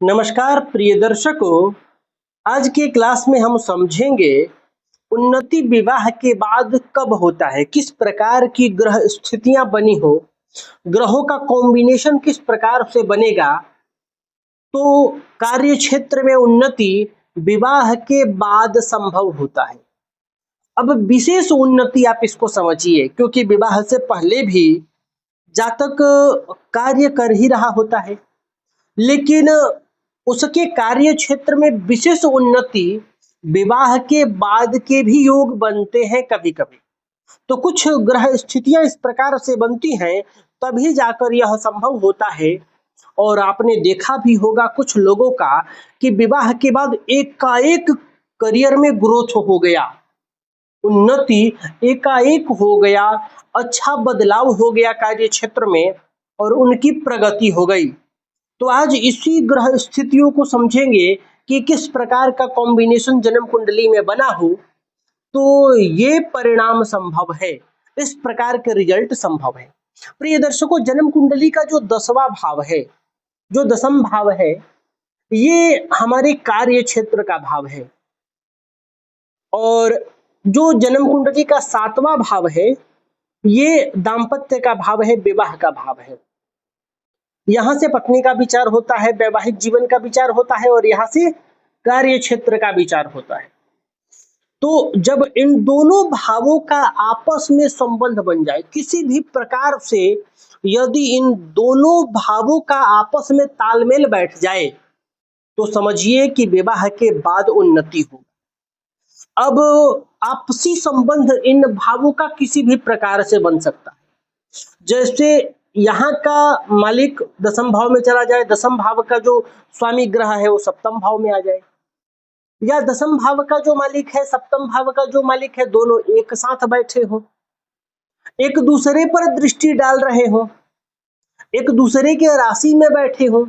नमस्कार प्रिय दर्शकों। आज के क्लास में हम समझेंगे उन्नति विवाह के बाद कब होता है, किस प्रकार की ग्रह स्थितियां बनी हो, ग्रहों का कॉम्बिनेशन किस प्रकार से बनेगा तो कार्य क्षेत्र में उन्नति विवाह के बाद संभव होता है। अब विशेष उन्नति आप इसको समझिए, क्योंकि विवाह से पहले भी जातक कार्य कर ही रहा होता है, लेकिन उसके कार्य क्षेत्र में विशेष उन्नति विवाह के बाद के भी योग बनते हैं कभी कभी। तो कुछ ग्रह स्थितियां इस प्रकार से बनती हैं तभी जाकर यह संभव होता है। और आपने देखा भी होगा कुछ लोगों का कि विवाह के बाद एकाएक करियर में ग्रोथ हो गया, उन्नति एकाएक हो गया, अच्छा बदलाव हो गया कार्य क्षेत्र में और उनकी प्रगति हो गई। तो आज इसी ग्रह स्थितियों को समझेंगे कि किस प्रकार का कॉम्बिनेशन जन्म कुंडली में बना हो तो ये परिणाम संभव है, इस प्रकार के रिजल्ट संभव है। प्रिय दर्शकों, जन्म कुंडली का जो 10वां भाव है, जो 10वां भाव है, ये हमारे कार्य क्षेत्र का भाव है। और जो जन्म कुंडली का 7वां भाव है, ये दाम्पत्य का भाव है, विवाह का भाव है। यहां से पत्नी का विचार होता है, वैवाहिक जीवन का विचार होता है और यहां से कार्य क्षेत्र का विचार होता है। तो जब इन दोनों भावों का आपस में संबंध बन जाए किसी भी प्रकार से, यदि इन दोनों भावों का आपस में तालमेल बैठ जाए तो समझिए कि विवाह के बाद उन्नति हो। अब आपसी संबंध इन भावों का किसी भी प्रकार से बन सकता है। जैसे यहाँ का मालिक 10वें भाव में चला जाए, 10वें भाव का जो स्वामी ग्रह है वो 7वें भाव में आ जाए, या 10वें भाव का जो मालिक है 7वें भाव का जो मालिक है, दोनों एक साथ बैठे हो, एक दूसरे पर दृष्टि डाल रहे हो, एक दूसरे के राशि में बैठे हो।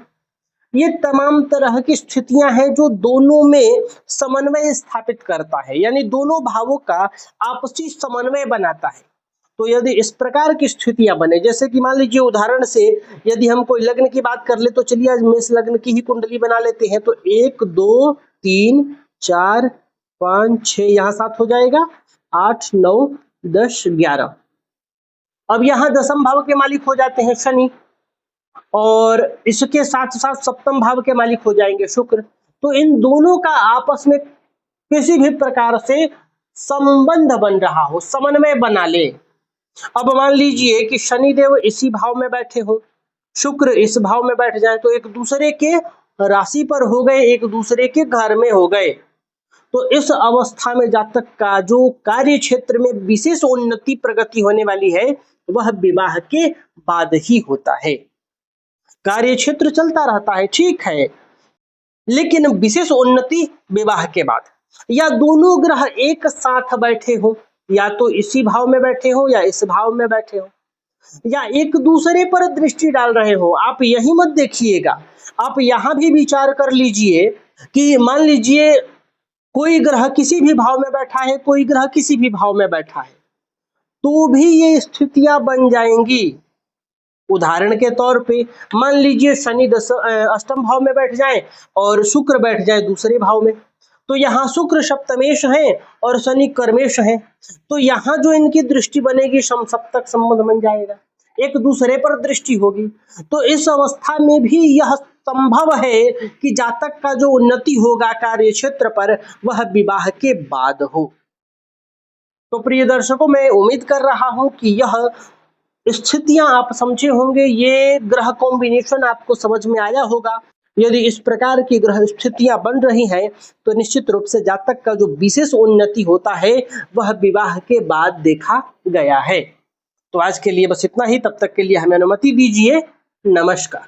ये तमाम तरह की स्थितियां हैं जो दोनों में समन्वय स्थापित करता है, यानी दोनों भावों का आपसी समन्वय बनाता है। तो यदि इस प्रकार की स्थितियां बने, जैसे कि मान लीजिए उदाहरण से यदि हम कोई लग्न की बात कर ले तो चलिए आज मेष लग्न की ही कुंडली बना लेते हैं। तो 1 2 3 4 5 6 यहाँ 7 हो जाएगा, 8 9 10 11। अब यहाँ 10वें भाव के मालिक हो जाते हैं शनि और इसके साथ साथ 7वें भाव के मालिक हो जाएंगे शुक्र। तो इन दोनों का आपस में किसी भी प्रकार से संबंध बन रहा हो, समन्वय बना ले। अब मान लीजिए कि शनिदेव इसी भाव में बैठे हो, शुक्र इस भाव में बैठ जाए, तो एक दूसरे के राशि पर हो गए, एक दूसरे के घर में हो गए। तो इस अवस्था में जातक का जो कार्य क्षेत्र में विशेष उन्नति प्रगति होने वाली है वह विवाह के बाद ही होता है। कार्य क्षेत्र चलता रहता है, ठीक है, लेकिन विशेष उन्नति विवाह के बाद। या दोनों ग्रह एक साथ बैठे हो, या तो इसी भाव में बैठे हो या इस भाव में बैठे हो, या एक दूसरे पर दृष्टि डाल रहे हो। आप यही मत देखिएगा, आप यहां भी विचार कर लीजिए कि मान लीजिए कोई ग्रह किसी भी भाव में बैठा है, कोई ग्रह किसी भी भाव में बैठा है, तो भी ये स्थितियां बन जाएंगी। उदाहरण के तौर पे मान लीजिए शनि 8वें भाव में बैठ जाए और शुक्र बैठ जाए दूसरे भाव में, तो यहाँ शुक्र सप्तमेश है और शनि कर्मेश है। तो यहाँ जो इनकी दृष्टि बनेगी समसप्तक संबंध बन जाएगा, एक दूसरे पर दृष्टि होगी। तो इस अवस्था में भी यह संभव है कि जातक का जो उन्नति होगा कार्य क्षेत्र पर वह विवाह के बाद हो। तो प्रिय दर्शकों, मैं उम्मीद कर रहा हूं कि यह स्थितियां आप समझे होंगे, ये ग्रह कॉम्बिनेशन आपको समझ में आया होगा। यदि इस प्रकार की ग्रह स्थितियां बन रही हैं तो निश्चित रूप से जातक का जो विशेष उन्नति होता है वह विवाह के बाद देखा गया है। तो आज के लिए बस इतना ही, तब तक के लिए हमें अनुमति दीजिए। नमस्कार।